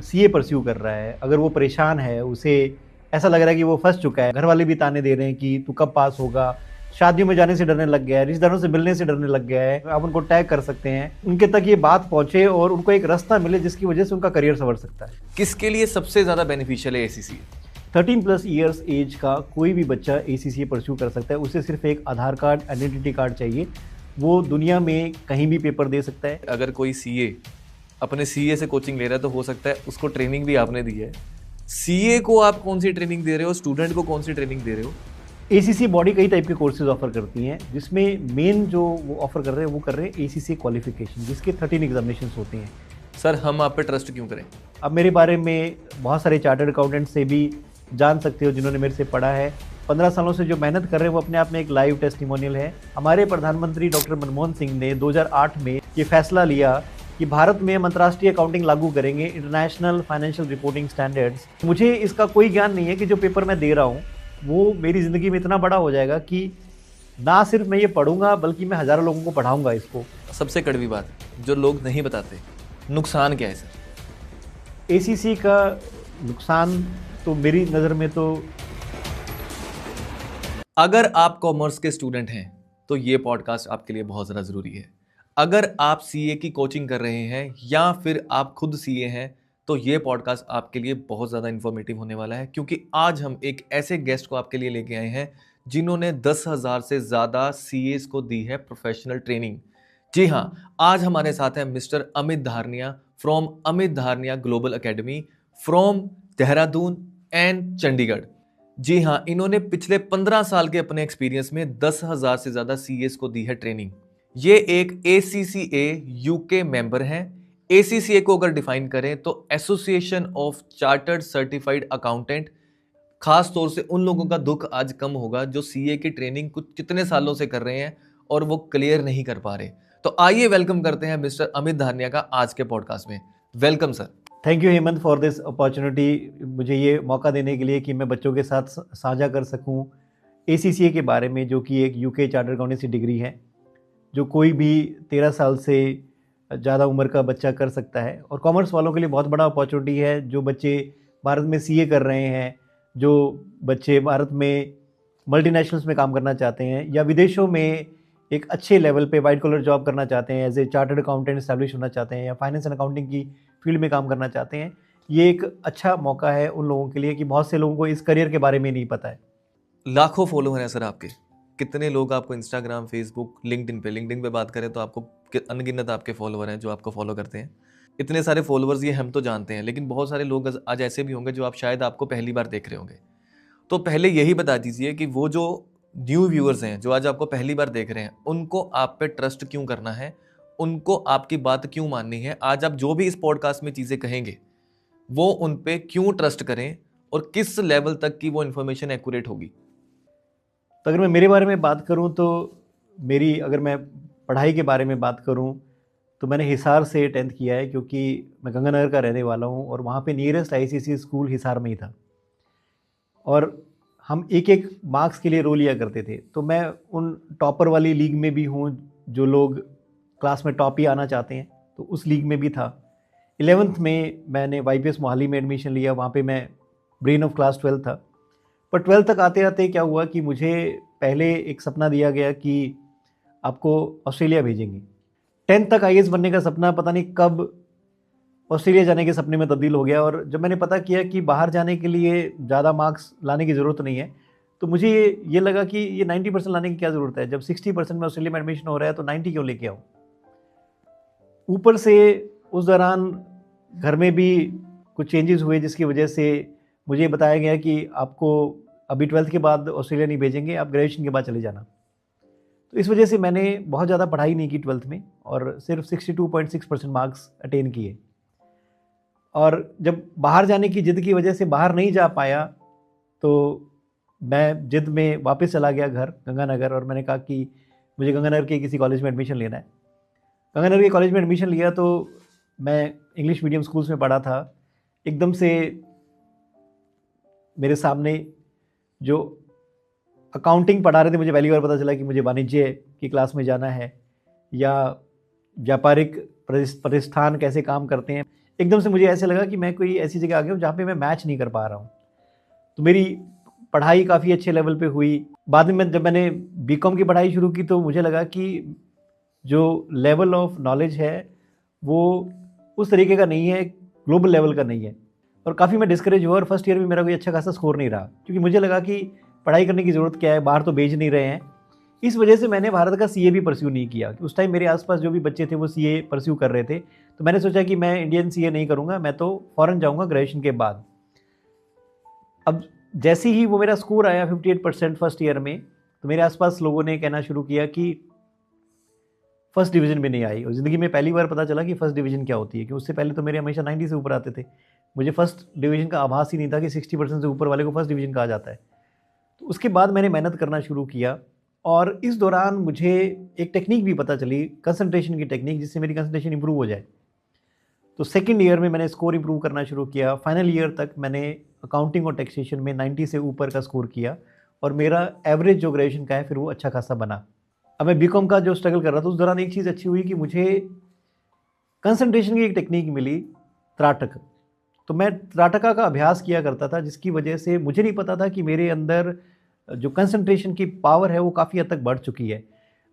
CA pursue कर रहा है, अगर वो परेशान है, उसे ऐसा लग रहा है कि वो फंस चुका है, घर वाले भी ताने दे रहे हैं कि तू कब पास होगा, शादियों में जाने से डरने लग गया है, रिश्तेदारों से मिलने से डरने लग गया है, आप उनको टैग कर सकते हैं, उनके तक ये बात पहुंचे और उनको एक रास्ता मिले जिसकी वजह से उनका करियर संवर सकता है। किसके लिए सबसे ज़्यादा बेनिफिशियल है एसीसी? 13+ ईयर्स एज का कोई भी बच्चा ACCA परस्यू कर सकता है। उसे सिर्फ एक आधार कार्ड, आइडेंटिटी कार्ड चाहिए। वो दुनिया में कहीं भी पेपर दे सकता है। अगर कोई सीए अपने सीए से कोचिंग ले रहा है तो हो सकता है उसको ट्रेनिंग भी आपने दी है। सीए को आप कौन सी ट्रेनिंग दे रहे हो, स्टूडेंट को कौन सी ट्रेनिंग दे रहे हो? ACCA बॉडी कई टाइप के कोर्सेज ऑफर करती हैं, जिसमें मेन जो वो ऑफर कर रहे हैं वो कर रहे हैं ACCA क्वालिफिकेशन, जिसके 13 एग्जामिनेशंस होते हैं। सर हम आप पे ट्रस्ट क्यों करें? अब मेरे बारे में बहुत सारे चार्टर्ड अकाउंटेंट से भी जान सकते हो जिन्होंने मेरे से पढ़ा है। 15 सालों से जो मेहनत कर रहे हैं वो अपने आप में एक लाइव टेस्टिमोनियल है। हमारे प्रधानमंत्री डॉक्टर मनमोहन सिंह ने 2008 में ये फैसला लिया कि भारत में हम अंतर्राष्ट्रीय अकाउंटिंग लागू करेंगे, इंटरनेशनल फाइनेंशियल रिपोर्टिंग स्टैंडर्ड्स। मुझे इसका कोई ज्ञान नहीं है कि जो पेपर मैं दे रहा हूँ वो मेरी ज़िंदगी में इतना बड़ा हो जाएगा कि ना सिर्फ मैं ये पढ़ूंगा बल्कि मैं हज़ारों लोगों को पढ़ाऊंगा इसको। सबसे कड़वी बात जो लोग नहीं बताते, नुकसान क्या है सर? ACCA का नुकसान तो मेरी नज़र में तो, अगर आप कॉमर्स के स्टूडेंट हैं तो ये पॉडकास्ट आपके लिए बहुत ज़्यादा ज़रूरी है। अगर आप सीए की कोचिंग कर रहे हैं या फिर आप खुद सीए हैं तो ये पॉडकास्ट आपके लिए बहुत ज़्यादा इन्फॉर्मेटिव होने वाला है, क्योंकि आज हम एक ऐसे गेस्ट को आपके लिए लेके आए हैं जिन्होंने 10,000 से ज़्यादा सीएस को दी है प्रोफेशनल ट्रेनिंग। जी हाँ, आज हमारे साथ हैं mister Amit Dharnia from Amit Dharnia global academy from Dehradun and Chandigarh. जी हाँ, इन्होंने पिछले 15 साल के अपने एक्सपीरियंस में 10,000 से ज़्यादा सीएस को दी है ट्रेनिंग। ये एक ACCA यूके मेंबर हैं। ACCA को अगर डिफाइन करें तो association of chartered certified accountant. खास तौर से उन लोगों का दुख आज कम होगा जो सीए की ट्रेनिंग कुछ कितने सालों से कर रहे हैं और वो क्लियर नहीं कर पा रहे। तो आइए वेलकम करते हैं मिस्टर अमित धारनिया का आज के पॉडकास्ट में। Welcome sir. Thank you Hemant for this opportunity, मुझे ये मौका देने के लिए कि मैं बच्चों के साथ साझा कर सकूं ACCA के बारे में, जो कि एक यूके चार्टर्ड अकाउंटेंसी डिग्री है जो कोई भी 13 साल से ज़्यादा उम्र का बच्चा कर सकता है। और कॉमर्स वालों के लिए बहुत बड़ा अपॉर्चुनिटी है, जो बच्चे भारत में CA कर रहे हैं, जो बच्चे भारत में मल्टीनेशनल्स में काम करना चाहते हैं या विदेशों में एक अच्छे लेवल पे वाइट कॉलर जॉब करना चाहते हैं, as a chartered accountant establish होना चाहते हैं या फाइनेंस एंड अकाउंटिंग की फील्ड में काम करना चाहते हैं। ये एक अच्छा मौका है उन लोगों के लिए कि बहुत से लोगों को इस करियर के बारे में नहीं पता है। लाखों फॉलोअर हैं सर आपके। कितने लोग आपको इंस्टाग्राम, फेसबुक, लिंक्डइन पे बात करें तो आपको अनगिनत आपके फॉलोअर हैं जो आपको फॉलो करते हैं। इतने सारे फॉलोअर्स ये हम तो जानते हैं, लेकिन बहुत सारे लोग आज ऐसे भी होंगे जो आप शायद आपको पहली बार देख रहे होंगे। तो पहले यही बता दीजिए कि वो जो न्यू व्यूअर्स हैं जो आज आपको पहली बार देख रहे हैं, उनको आप पे ट्रस्ट क्यों करना है, उनको आपकी बात क्यों माननी है। आज आप जो भी इस पॉडकास्ट में चीज़ें कहेंगे वो उन पे क्यों ट्रस्ट करें और किस लेवल तक की वो इन्फॉर्मेशन एक्यूरेट होगी। तो अगर मैं मेरे बारे में बात करूं तो अगर मैं पढ़ाई के बारे में बात करूं तो मैंने हिसार से 10th किया है, क्योंकि मैं गंगानगर का रहने वाला हूं और वहां पे नियरेस्ट ICC स्कूल हिसार में ही था और हम एक एक मार्क्स के लिए रो लिया करते थे। तो मैं उन टॉपर वाली लीग में भी हूँ, जो लोग क्लास में टॉप ही आना चाहते हैं, तो उस लीग में भी था। 11th में मैंने YPS मोहाली में एडमिशन लिया, वहाँ पे मैं ब्रेन ऑफ क्लास 12 था। पर 12th तक आते आते क्या हुआ कि मुझे पहले एक सपना दिया गया कि आपको ऑस्ट्रेलिया भेजेंगे। 10th तक IAS बनने का सपना पता नहीं कब ऑस्ट्रेलिया जाने के सपने में तब्दील हो गया। और जब मैंने पता किया कि बाहर जाने के लिए ज़्यादा मार्क्स लाने की ज़रूरत नहीं है, तो मुझे ये लगा कि ये 90% लाने की क्या ज़रूरत है, जब 60% में ऑस्ट्रेलिया में एडमिशन हो रहा है तो 90 क्यों लेके आऊँ। ऊपर से उस दौरान घर में भी कुछ चेंजेस हुए जिसकी वजह से मुझे बताया गया कि आपको अभी 12th के बाद ऑस्ट्रेलिया नहीं भेजेंगे, आप ग्रेजुएशन के बाद चले जाना। तो इस वजह से मैंने बहुत ज़्यादा पढ़ाई नहीं की 12th में और सिर्फ 62.6% मार्क्स अटेन किए। और जब बाहर जाने की ज़िद की वजह से बाहर नहीं जा पाया तो मैं ज़िद में वापस चला गया घर गंगानगर, और मैंने कहा कि मुझे गंगानगर के किसी कॉलेज में एडमिशन लेना है। गंगानगर के कॉलेज में एडमिशन लिया तो मैं इंग्लिश मीडियम स्कूल्स में पढ़ा था। एकदम से मेरे सामने जो अकाउंटिंग पढ़ा रहे थे, मुझे पहली बार पता चला कि मुझे वाणिज्य की क्लास में जाना है या व्यापारिक प्रतिष्ठान कैसे काम करते हैं। एकदम से मुझे ऐसे लगा कि मैं कोई ऐसी जगह आ गया हूँ जहाँ पे मैं मैच नहीं कर पा रहा हूँ। तो मेरी पढ़ाई काफ़ी अच्छे लेवल पे हुई। बाद में जब मैंने बीकॉम की पढ़ाई शुरू की तो मुझे लगा कि जो लेवल ऑफ नॉलेज है वो उस तरीके का नहीं है, ग्लोबल लेवल का नहीं है, और काफ़ी मैं डिस्करेज हुआ और फर्स्ट ईयर में मेरा कोई अच्छा खासा स्कोर नहीं रहा, क्योंकि मुझे लगा कि पढ़ाई करने की ज़रूरत क्या है, बाहर तो भेज नहीं रहे हैं। इस वजह से मैंने भारत का सीए भी परस्यू नहीं किया। उस टाइम मेरे आसपास जो भी बच्चे थे वो सीए परस्यू कर रहे थे, तो मैंने सोचा कि मैं इंडियन सीए नहीं करूँगा, मैं तो फॉरेन जाऊँगा ग्रेजुएशन के बाद। अब जैसे ही वो मेरा स्कोर आया 58% फर्स्ट ईयर में, तो मेरे आसपास लोगों ने कहना शुरू किया कि फर्स्ट डिवीज़न में नहीं आई, और ज़िंदगी में पहली बार पता चला कि फर्स्ट डिवीज़न क्या होती है, कि उससे पहले तो मेरे हमेशा 90 से ऊपर आते थे। मुझे फर्स्ट डिवीज़न का आभास ही नहीं था कि 60% से ऊपर वाले को फर्स्ट डिवीज़न कहा जाता है। तो उसके बाद मैंने मेहनत करना शुरू किया, और इस दौरान मुझे एक टेक्निक भी पता चली, कंसंट्रेशन की टेक्निक, जिससे मेरी कंसंट्रेशन इंप्रूव हो जाए। तो सेकंड ईयर में मैंने स्कोर इंप्रूव करना शुरू किया। फाइनल ईयर तक मैंने अकाउंटिंग और टैक्सेशन में 90 से ऊपर का स्कोर किया, और मेरा एवरेज जो ग्रेजुएशन का है फिर वो अच्छा खासा बना। अब मैं बीकॉम का जो स्ट्रगल कर रहा था उस दौरान एक चीज़ अच्छी हुई कि मुझे कंसंट्रेशन की एक टेक्निक मिली, त्राटक। तो मैं त्राटका का अभ्यास किया करता था, जिसकी वजह से मुझे नहीं पता था कि मेरे अंदर जो कंसंट्रेशन की पावर है वो काफ़ी हद तक बढ़ चुकी है।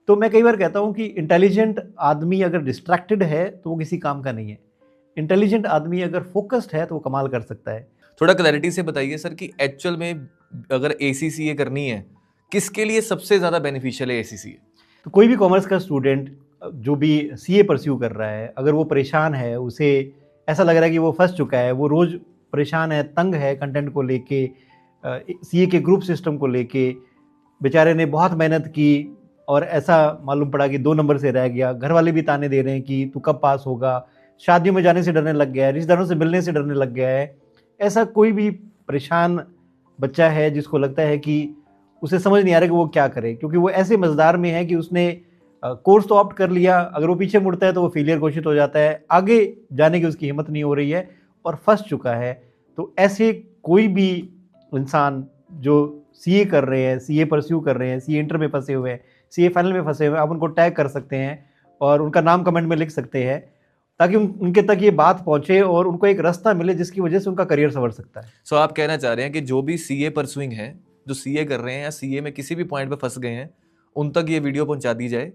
तो मैं कई बार कहता हूँ कि इंटेलिजेंट आदमी अगर डिस्ट्रैक्टेड है तो वो किसी काम का नहीं है। इंटेलिजेंट आदमी अगर फोकस्ड है तो वो कमाल कर सकता है। थोड़ा क्लैरिटी से बताइए सर कि एक्चुअल में अगर ACCA करनी है, किसके लिए सबसे ज़्यादा बेनिफिशियल है ACCA? तो कोई भी कॉमर्स का स्टूडेंट जो भी सीए परस्यू कर रहा है, अगर वो परेशान है, उसे ऐसा लग रहा है कि वो फंस चुका है, वो रोज़ परेशान है, तंग है कंटेंट को लेके, सीए के ग्रुप सिस्टम को लेके, बेचारे ने बहुत मेहनत की और ऐसा मालूम पड़ा कि 2 नंबर से रह गया, घर वाले भी ताने दे रहे हैं कि तू कब पास होगा, शादियों में जाने से डरने लग गया है, रिश्तेदारों से मिलने से डरने लग गया है। ऐसा कोई भी परेशान बच्चा है जिसको लगता है कि उसे समझ नहीं आ रहा कि वो क्या करे, क्योंकि वो ऐसे मज़दार में है कि उसने कोर्स तो ऑप्ट कर लिया, अगर वो पीछे मुड़ता है तो वो फेलियर घोषित हो जाता है, आगे जाने की उसकी हिम्मत नहीं हो रही है और फंस चुका है। तो ऐसे कोई भी इंसान जो सीए कर रहे हैं, सीए परस्यू कर रहे हैं, सीए इंटर में फंसे हुए हैं, सीए फाइनल में फंसे हुए हैं, आप उनको टैग कर सकते हैं और उनका नाम कमेंट में लिख सकते हैं, ताकि उनके तक ये बात पहुंचे और उनको एक रास्ता मिले जिसकी वजह से उनका करियर संवर सकता है। सो आप कहना चाह रहे हैं कि जो भी सीए परसुइंग है, जो सीए कर रहे हैं या सीए में किसी भी पॉइंट पे फंस गए हैं, उन तक ये वीडियो पहुंचा दी जाए,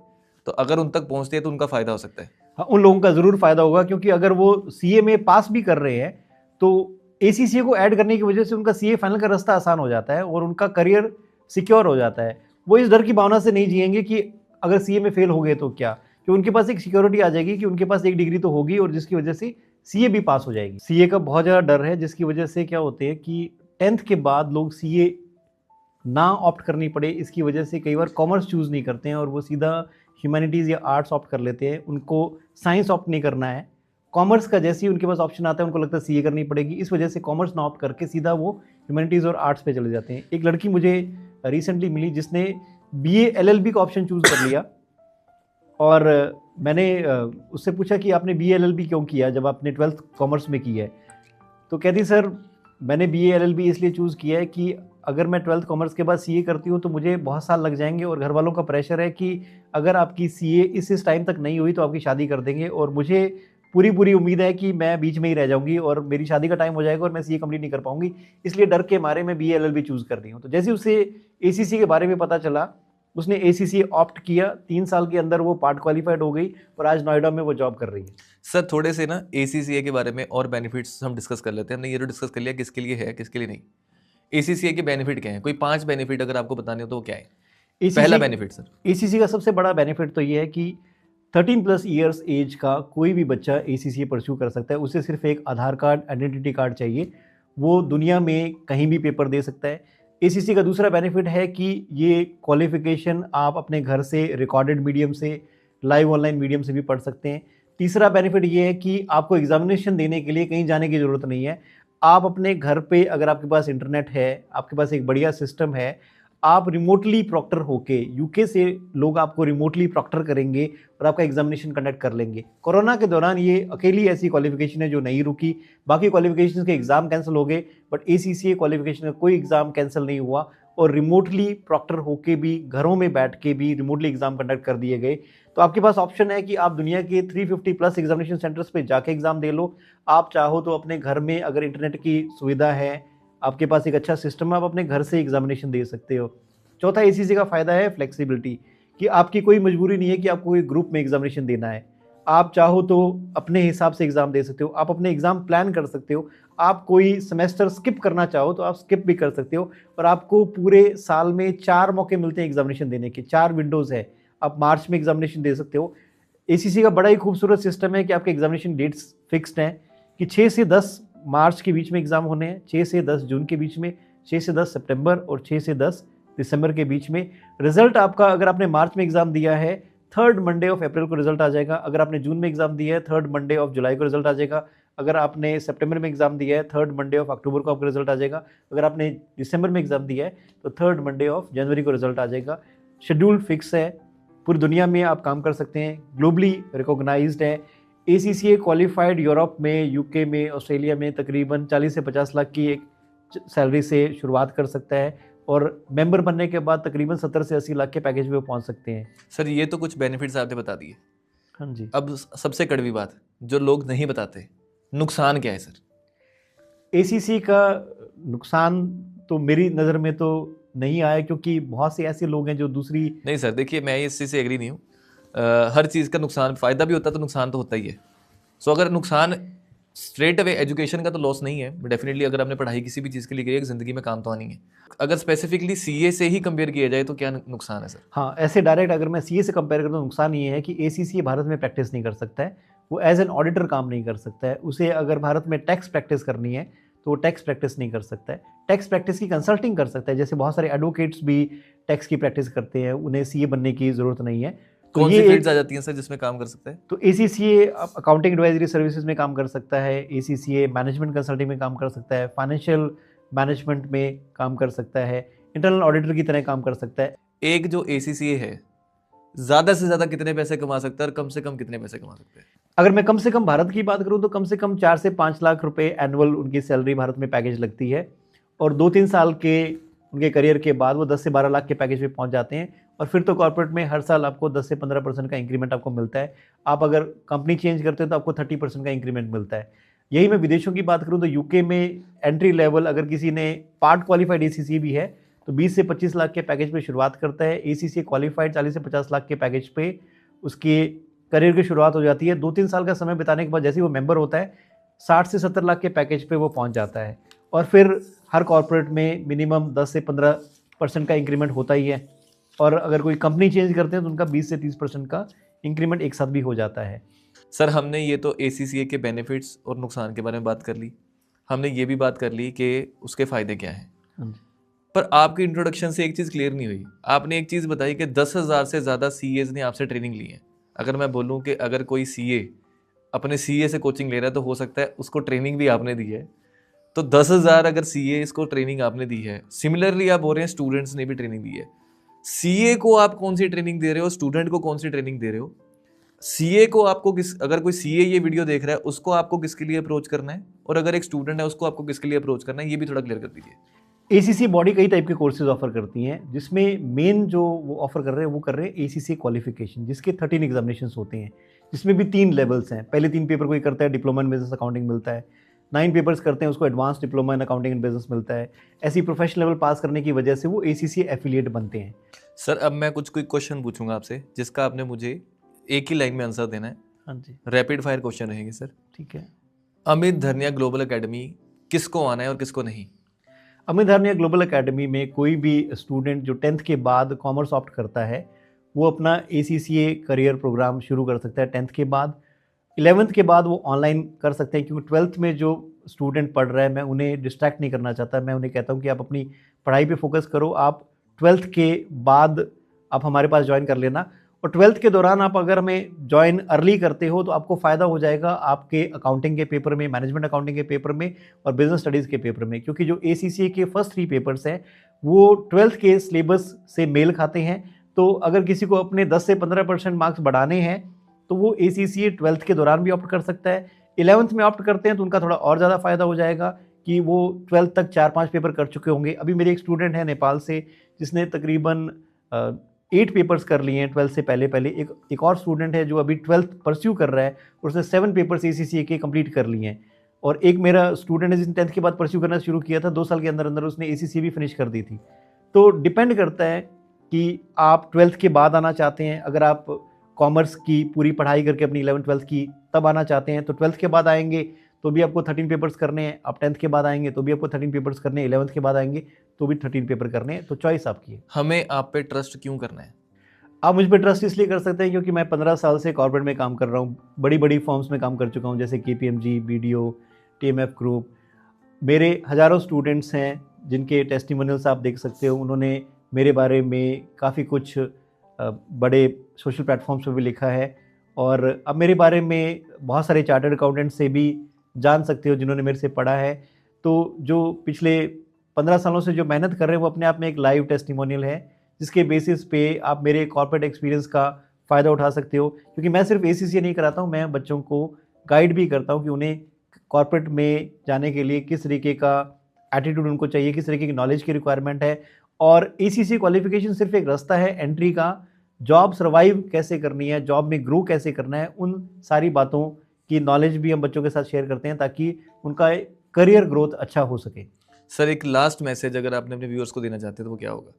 तो अगर उन तक पहुंचती है तो उनका फायदा हो सकता है। हाँ, उन लोगों का ज़रूर फ़ायदा होगा, क्योंकि अगर वो सीए में पास भी कर रहे हैं तो एसीसीए को ऐड करने की वजह से उनका सीए फाइनल का रास्ता आसान हो जाता है और उनका करियर सिक्योर हो जाता है। वो इस डर की भावना से नहीं जिएंगे कि अगर सीए में फेल हो गए तो क्या, कि उनके पास एक सिक्योरिटी आ जाएगी कि उनके पास एक डिग्री तो होगी और जिसकी वजह से सीए भी पास हो जाएगी। सीए का बहुत ज़्यादा डर है, जिसकी वजह से क्या होते हैं कि 10th के बाद लोग सीए ना ऑप्ट करनी पड़े, इसकी वजह से कई बार कॉमर्स चूज़ नहीं करते हैं और वो सीधा ह्यूमैनिटीज़ या आर्ट्स ऑप्ट कर लेते हैं। उनको साइंस ऑप्ट नहीं करना है, कॉमर्स का जैसे ही उनके पास ऑप्शन आता है उनको लगता है सीए करनी पड़ेगी, इस वजह से कॉमर्स ना ऑप्ट करके सीधा वो ह्यूमैनिटीज़ और आर्ट्स पे चले जाते हैं। एक लड़की मुझे रिसेंटली मिली जिसने बीए एलएलबी का ऑप्शन चूज़ कर लिया, और मैंने उससे पूछा कि आपने बीए एलएलबी क्यों किया जब आपने 12th कॉमर्स में की है। तो कहती सर मैंने बीए एलएलबी इसलिए चूज़ किया है कि अगर मैं 12th कॉमर्स के बाद सीए करती हूँ तो मुझे बहुत साल लग जाएंगे और घर वालों का प्रेशर है कि अगर आपकी सीए इस टाइम तक नहीं हुई तो आपकी शादी कर देंगे, और मुझे पूरी उम्मीद है कि मैं बीच में ही रह जाऊंगी और मेरी शादी का टाइम हो जाएगा और मैं सीए कंप्लीट नहीं कर पाऊंगी, इसलिए डर के मारे मैं बीए एलएलबी चूज़ कर रही हूँ। तो जैसे उसे एसीसी के बारे में पता चला, उसने एसीसी ऑप्ट किया, 3 साल के अंदर वो पार्ट क्वालिफाइड हो गई और आज नोएडा में वो जॉब कर रही है। सर थोड़े से ना ACCA के बारे में और बेनिफिट्स हम डिस्कस कर लेते हैं। हमने ये तो डिस्कस कर लिया किसके लिए है किसके लिए नहीं। ACCA के बेनिफिट क्या है? कोई 5 बेनिफिट अगर आपको बताने हो तो वो क्या है? पहला बेनिफिट सर। एसीसी का सबसे बड़ा बेनिफिट तो ये है कि 13+ ईयर्स एज का कोई भी बच्चा एसीसी परस्यू कर सकता है। उसे सिर्फ एक आधार कार्ड, आइडेंटिटी कार्ड चाहिए, वो दुनिया में कहीं भी पेपर दे सकता है। एसीसी का दूसरा बेनिफिट है कि ये क्वालिफिकेशन आप अपने घर से रिकॉर्डेड मीडियम से, लाइव ऑनलाइन मीडियम से भी पढ़ सकते हैं। तीसरा बेनिफिट ये है कि आपको एग्जामिनेशन देने के लिए कहीं जाने की ज़रूरत नहीं है। आप अपने घर पे, अगर आपके पास इंटरनेट है, आपके पास एक बढ़िया सिस्टम है, आप रिमोटली प्रॉक्टर होके, यूके से लोग आपको रिमोटली प्रॉक्टर करेंगे और आपका एग्जामिनेशन कंडक्ट कर लेंगे। कोरोना के दौरान ये अकेली ऐसी क्वालिफिकेशन है जो नहीं रुकी, बाकी क्वालिफिकेशन के एग्ज़ाम कैंसिल हो गए, बट ACCA क्वालिफिकेशन का कोई एग्ज़ाम कैंसिल नहीं हुआ और रिमोटली प्रॉक्टर होके भी घरों में बैठ के भी रिमोटली एग्जाम कंडक्ट कर दिए गए। तो आपके पास ऑप्शन है कि आप दुनिया के 350 प्लस एग्जामिनेशन सेंटर्स पे जाके एग्जाम दे लो। आप चाहो तो अपने घर में, अगर इंटरनेट की सुविधा है, आपके पास एक अच्छा सिस्टम है, आप अपने घर से एग्जामिनेशन दे सकते हो। चौथा एसीसी का फ़ायदा है फ्लेक्सिबिलिटी, कि आपकी कोई मजबूरी नहीं है कि आपको कोई ग्रुप में एग्जामिनेशन देना है। आप चाहो तो अपने हिसाब से एग्ज़ाम दे सकते हो, आप अपने एग्ज़ाम प्लान कर सकते हो। आप कोई सेमेस्टर स्किप करना चाहो तो आप स्किप भी कर सकते हो। और आपको पूरे साल में 4 मौके मिलते हैं एग्जामिनेशन देने के, 4 विंडोज़ है। आप मार्च में एग्जामिनेशन दे सकते हो। एसीसी का बड़ा ही खूबसूरत सिस्टम है कि आपके एग्जामिनेशन डेट्स फिक्स्ड हैं कि 6 से 10 मार्च के बीच में एग्ज़ाम होने हैं, 6 से 10 जून के बीच में, 6 से 10 सितंबर और 6 से 10 दिसंबर के बीच में। रिजल्ट आपका, अगर आपने मार्च में एग्ज़ाम दिया है, 3rd मंडे ऑफ अप्रैल को रिजल्ट आ जाएगा। अगर आपने जून में एग्ज़ाम दिया है, 3rd मंडे ऑफ जुलाई को रिजल्ट आ जाएगा। अगर आपने सितंबर में एग्ज़ाम दिया है, 3rd मंडे ऑफ अक्टूबर को आपका रिजल्ट आ जाएगा। अगर आपने दिसंबर में एग्ज़ाम दिया है तो 3rd मंडे ऑफ जनवरी को रिजल्ट आ जाएगा। शेड्यूल फिक्स है, पूरी दुनिया में आप काम कर सकते हैं, ग्लोबली रिकॉग्नाइज्ड है। ACCA क्वालिफाइड यूरोप में, यूके में, ऑस्ट्रेलिया में तकरीबन 40 से 50 लाख की एक सैलरी से शुरुआत कर सकता है और मेंबर बनने के बाद तकरीबन 70 से 80 लाख के पैकेज में वो पहुंच सकते हैं। सर ये तो कुछ बेनिफिट्स आपने बता दिए। हाँ जी। अब सबसे कड़वी बात जो लोग नहीं बताते, नुकसान क्या है सर? ACC का नुकसान तो मेरी नज़र में तो नहीं आया, क्योंकि बहुत से ऐसे लोग हैं जो दूसरी। नहीं सर, देखिए मैं इस चीज़ से एग्री नहीं हूँ। हर चीज़ का नुकसान, फ़ायदा भी होता है तो नुकसान तो होता ही है। सो अगर नुकसान स्ट्रेट अवे एजुकेशन का तो लॉस नहीं है, डेफिनेटली अगर आपने पढ़ाई किसी भी चीज़ के लिए की है, ज़िंदगी में काम तो आनी है। अगर स्पेसिफिकली CA से ही कंपेयर किया जाए तो क्या नुकसान है सर? हाँ, ऐसे डायरेक्ट अगर मैं CA से कंपेयर करूँ तो नुकसान ये है कि ACC भारत में प्रैक्टिस नहीं कर सकता है, वो एज एन ऑडिटर काम नहीं कर सकता है। उसे अगर भारत में टैक्स प्रैक्टिस करनी है तो वो टैक्स प्रैक्टिस नहीं कर सकता है। टैक्स प्रैक्टिस की कंसल्टिंग कर सकता है, जैसे बहुत सारे एडवोकेट्स भी टैक्स की प्रैक्टिस करते हैं, उन्हें CA बनने की ज़रूरत नहीं है। तो कौन सी ये फील्ड्स आ जाती हैं सर जिसमें काम कर सकते हैं? तो ACCA अकाउंटिंग एडवाइजरी सर्विसेज में काम कर सकता है, ACCA मैनेजमेंट कंसल्टिंग में काम कर सकता है, फाइनेंशियल मैनेजमेंट में काम कर सकता है, इंटरनल ऑडिटर की तरह काम कर सकता है। एक जो ACCA है ज़्यादा से ज़्यादा कितने पैसे कमा सकता है और कम से कम कितने पैसे कमा सकते हैं? अगर मैं कम से कम भारत की बात करूं तो कम से कम 4 से 5 लाख रुपए एनुअल उनकी सैलरी भारत में पैकेज लगती है और 2-3 साल के उनके करियर के बाद वो 10 से 12 लाख के पैकेज पे पहुंच जाते हैं। और फिर तो कॉर्पोरेट में हर साल आपको 10 से 15% का इंक्रीमेंट आपको मिलता है। आप अगर कंपनी चेंज करते हो तो आपको 30% का इंक्रीमेंट मिलता है। यही मैं विदेशों की बात करूँ तो यूके में एंट्री लेवल अगर किसी ने पार्ट क्वालिफाइड ACCA भी है तो 20 से 25 लाख के पैकेज पे शुरुआत करता है। ACCA क्वालिफाइड 40 से 50 लाख के पैकेज पे उसकी करियर की शुरुआत हो जाती है। 2-3 साल का समय बिताने के बाद जैसे ही वो मेंबर होता है 60 से 70 लाख के पैकेज पे वो पहुंच जाता है। और फिर हर कॉर्पोरेट में मिनिमम 10 से 15% का इंक्रीमेंट होता ही है और अगर कोई कंपनी चेंज करते हैं तो उनका 20 से 30% का इंक्रीमेंट एक साथ भी हो जाता है। सर हमने ये तो ACCA के बेनिफिट्स और नुकसान के बारे में बात कर ली, हमने ये भी बात कर ली कि उसके फ़ायदे क्या हैं, पर आपकी इंट्रोडक्शन से एक चीज़ क्लियर नहीं हुई। आपने एक चीज़ बताई कि 10,000 से ज़्यादा CAs ने आपसे ट्रेनिंग ली है। अगर मैं बोलूँ कि अगर कोई CA अपने CA से कोचिंग ले रहा है तो हो सकता है उसको ट्रेनिंग भी आपने दी है। तो 10,000 अगर CA इसको ट्रेनिंग आपने दी है, सिमिलरली आप बोल रहे हैं स्टूडेंट्स ने भी ट्रेनिंग दी है। CA को आप कौन सी ट्रेनिंग दे रहे हो, स्टूडेंट को कौन सी ट्रेनिंग दे रहे हो? CA को आपको किस, अगर कोई CA ये वीडियो देख रहा है उसको आपको किसके लिए अप्रोच करना है, और अगर एक स्टूडेंट है उसको आपको किसके लिए अप्रोच करना है, ये भी थोड़ा क्लियर कर दीजिए। ACCA बॉडी कई टाइप के कोर्सेज ऑफर करती हैं, जिसमें मेन जो वो ऑफर कर रहे हैं वो कर रहे हैं ACCA क्वालिफिकेशन, जिसके 13 एग्जामिनेशंस होते हैं, जिसमें भी 3 लेवल्स हैं। पहले 3 पेपर कोई करता है, डिप्लोमा इन बिजनेस अकाउंटिंग मिलता है। 9 पेपर्स करते हैं, उसको advance diploma in accounting and business मिलता है। ऐसी प्रोफेशनल लेवल पास करने की वजह से वो ACCA एफिलिएट बनते हैं। सर अब मैं कुछ क्विक क्वेश्चन पूछूंगा आपसे जिसका आपने मुझे एक ही लाइन में आंसर देना है। हाँ जी, रैपिड फायर क्वेश्चन रहेंगे सर। ठीक है। अमित धरनिया ग्लोबल एकेडमी किसको आना है और किसको नहीं? अमित धरनिया ग्लोबल एकेडमी में कोई भी स्टूडेंट जो 10th के बाद कॉमर्स ऑप्ट करता है वो अपना ACCA करियर प्रोग्राम शुरू कर सकता है 10th के बाद। 11th के बाद वो ऑनलाइन कर सकते हैं, क्योंकि 12th में जो स्टूडेंट पढ़ रहा है मैं उन्हें डिस्ट्रैक्ट नहीं करना चाहता। मैं उन्हें कहता हूँ कि आप अपनी पढ़ाई पे फोकस करो, आप 12th के बाद आप हमारे पास ज्वाइन कर लेना। और 12th के दौरान आप अगर हमें ज्वाइन अर्ली करते हो तो आपको फ़ायदा हो जाएगा आपके अकाउंटिंग के पेपर में, मैनेजमेंट अकाउंटिंग के पेपर में और बिजनेस स्टडीज़ के पेपर में, क्योंकि जो ACCA के फर्स्ट 3 पेपर्स हैं वो 12th के सिलेबस से मेल खाते हैं। तो अगर किसी को अपने 10 से 15% मार्क्स बढ़ाने हैं तो वो ACCA 12th के दौरान भी ऑप्ट कर सकता है। 11th में ऑप्ट करते हैं तो उनका थोड़ा और ज़्यादा फ़ायदा हो जाएगा, कि वो 12th तक 4-5 पेपर कर चुके होंगे। अभी मेरे एक स्टूडेंट है नेपाल से जिसने तकरीबन 8 पेपर्स कर लिए हैं 12th से पहले। एक और स्टूडेंट है जो अभी 12th परस्यू कर रहा है और उसने 7 पेपर्स ACCA के कंप्लीट कर लिए हैं। और एक मेरा स्टूडेंट है जिसने 10th के बाद परस्यू करना शुरू किया था, 2 साल के अंदर अंदर उसने ACCA भी फिनिश कर दी थी। तो डिपेंड करता है कि आप 12th के बाद आना चाहते हैं। अगर आप कॉमर्स की पूरी पढ़ाई करके अपनी 11th-12th की तब आना चाहते हैं तो 12th के बाद आएंगे तो भी आपको 13 पेपर्स करने हैं। आप 10th के बाद आएंगे तो भी आपको 13 पेपर्स करने हैं। 11th के बाद आएंगे तो भी 13 पेपर करने हैं। तो चॉइस आपकी है। हमें आप पे ट्रस्ट क्यों करना है? आप मुझ पर ट्रस्ट इसलिए कर सकते हैं क्योंकि मैं 15 साल से कॉर्पोरेट में काम कर रहा हूँ। बड़ी फर्म्स में काम कर चुका हूँ जैसे KPMG, BDO, TMF ग्रुप। मेरे हज़ारों स्टूडेंट्स हैं जिनके टेस्टिमोनियल्स आप देख सकते हो। उन्होंने मेरे बारे में काफ़ी कुछ बड़े सोशल प्लेटफॉर्म्स पर भी लिखा है और अब मेरे बारे में बहुत सारे चार्टर्ड अकाउंटेंट से भी जान सकते हो जिन्होंने मेरे से पढ़ा है। तो जो पिछले 15 सालों से जो मेहनत कर रहे हैं वो अपने आप में एक लाइव टेस्टिमोनियल है जिसके बेसिस पे आप मेरे कॉर्पोरेट एक्सपीरियंस का फ़ायदा उठा सकते हो। क्योंकि मैं सिर्फ ACCA नहीं कराता हूँ, मैं बच्चों को गाइड भी करता हूँ कि उन्हें कॉर्पोरेट में जाने के लिए किस तरीके का एटीट्यूड उनको चाहिए, किस तरीके की नॉलेज की रिक्वायरमेंट है। और ACCA क्वालिफिकेशन सिर्फ एक रास्ता है एंट्री का। जॉब सर्वाइव कैसे करनी है, जॉब में ग्रो कैसे करना है, उन सारी बातों की नॉलेज भी हम बच्चों के साथ शेयर करते हैं ताकि उनका करियर ग्रोथ अच्छा हो सके। सर एक लास्ट मैसेज अगर आपने अपने व्यूअर्स को देना चाहते हैं तो वो क्या होगा?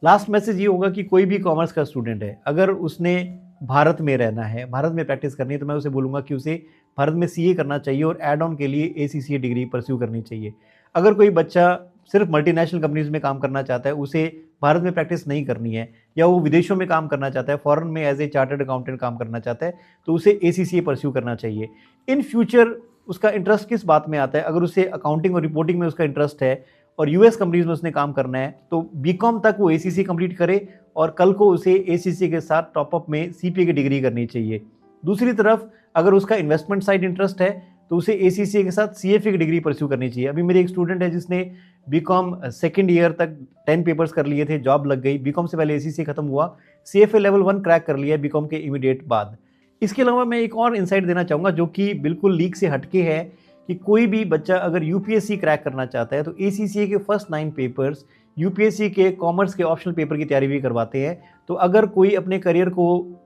लास्ट मैसेज ये होगा कि कोई भी कॉमर्स का स्टूडेंट है, अगर उसने भारत में रहना है, भारत में प्रैक्टिस करनी है, तो मैं उसे बोलूँगा कि उसे भारत में CA करना चाहिए और एड ऑन के लिए ACCA डिग्री परस्यू करनी चाहिए। अगर कोई बच्चा सिर्फ मल्टीनेशनल कंपनीज में काम करना चाहता है, उसे भारत में प्रैक्टिस नहीं करनी है, या वो विदेशों में काम करना चाहता है, फॉरेन में एज ए चार्टर्ड अकाउंटेंट काम करना चाहता है, तो उसे ACCA परस्यू करना चाहिए। इन फ्यूचर उसका इंटरेस्ट किस बात में आता है? अगर उसे अकाउंटिंग और रिपोर्टिंग में उसका इंटरेस्ट है और US कंपनीज में उसने काम करना है तो BCom तक वो ACCA कंप्लीट करे और कल को उसे ACCA के साथ टॉपअप में CPA की डिग्री करनी चाहिए। दूसरी तरफ अगर उसका इन्वेस्टमेंट साइड इंटरेस्ट है तो उसे ACCA के साथ CFA की डिग्री परस्यू करनी चाहिए। अभी मेरे एक स्टूडेंट है जिसने BCom सेकेंड ईयर तक 10 पेपर्स कर लिए थे, जॉब लग गई, BCom से पहले ACCA खत्म हुआ, CFA लेवल 1 क्रैक कर लिया BCom के इमीडिएट बाद। इसके अलावा मैं एक और इंसाइट देना चाहूँगा जो कि बिल्कुल लीक से हटके है कि कोई भी बच्चा अगर UPSC क्रैक करना चाहता है तो ACCA के फर्स्ट 9 पेपर्स UPSC के कॉमर्स के ऑप्शनल पेपर की तैयारी भी करवाते हैं। तो अगर कोई अपने करियर को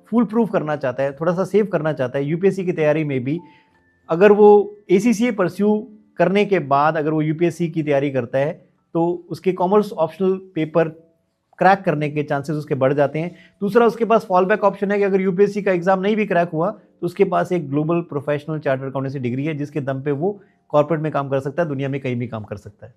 फुल प्रूफ करना चाहता है, थोड़ा सा सेव करना चाहता है UPSC की तैयारी में भी, अगर वो ACCA परस्यू करने के बाद अगर वो UPSC की तैयारी करता है तो उसके कॉमर्स ऑप्शनल पेपर क्रैक करने के चांसेस उसके बढ़ जाते हैं। दूसरा, उसके पास फॉल बैक ऑप्शन है कि अगर UPSC का एग्जाम नहीं भी क्रैक हुआ तो उसके पास एक global professional chartered accountancy degree है जिसके दम पे वो कॉर्पोरेट में काम कर सकता है, दुनिया में कहीं भी काम कर सकता है।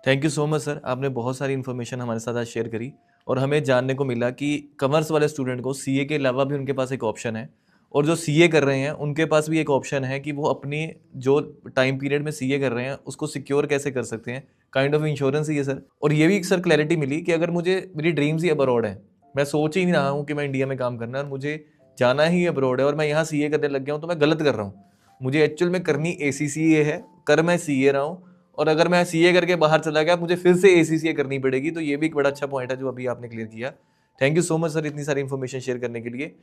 Thank you so much sir, आपने बहुत सारी इन्फॉर्मेशन हमारे साथ आज शेयर करी और हमें जानने को मिला कि कॉमर्स वाले स्टूडेंट को CA के अलावा भी उनके पास एक ऑप्शन है और जो CA कर रहे हैं उनके पास भी एक ऑप्शन है कि वो अपनी जो टाइम पीरियड में CA कर रहे हैं उसको सिक्योर कैसे कर सकते हैं। काइंड ऑफ इंश्योरेंस ही है सर। और ये भी सर क्लैरिटी मिली कि अगर मुझे मेरी ड्रीम्स ही अब्रॉड है, मैं सोच ही नहीं रहा हूँ कि मैं इंडिया में काम करना है और मुझे जाना ही अब्रॉड है और मैं यहाँ CA करने लग गया हूँ तो मैं गलत कर रहा हूँ। मुझे एक्चुअल में करनी ACCA है, कर मैं CA रहा हूँ और अगर मैं CA करके बाहर चला गया मुझे फिर से ACCA करनी पड़ेगी। तो ये भी एक बड़ा अच्छा पॉइंट है जो अभी आपने क्लियर किया। Thank you so much sir इतनी सारी इन्फॉर्मेशन शेयर करने के लिए।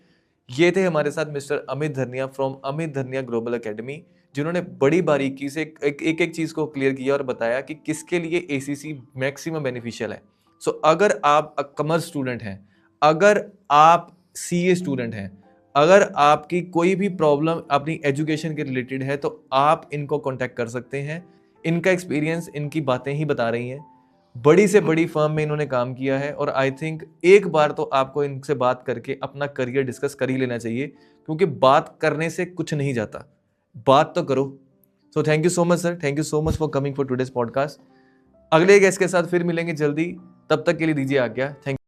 ये थे हमारे साथ मिस्टर अमित धनिया फ्रॉम अमित धनिया ग्लोबल एकेडमी, जिन्होंने बड़ी बारीकी से एक चीज़ को क्लियर किया और बताया कि किसके लिए ACC मैक्सिमम बेनिफिशियल है। सो अगर आप कॉमर्स स्टूडेंट हैं, अगर आप CA स्टूडेंट हैं, अगर आपकी कोई भी प्रॉब्लम अपनी एजुकेशन के रिलेटेड है तो आप इनको कॉन्टैक्ट कर सकते हैं। इनका एक्सपीरियंस, इनकी बातें ही बता रही हैं। बड़ी से बड़ी फर्म में इन्होंने काम किया है और आई थिंक एक बार तो आपको इनसे बात करके अपना करियर डिस्कस कर ही लेना चाहिए, क्योंकि बात करने से कुछ नहीं जाता, बात तो करो। So thank you so much sir, thank you so much for coming for today's podcast. अगले गेस्ट के साथ फिर मिलेंगे जल्दी, तब तक के लिए दीजिए आज्ञा। थैंक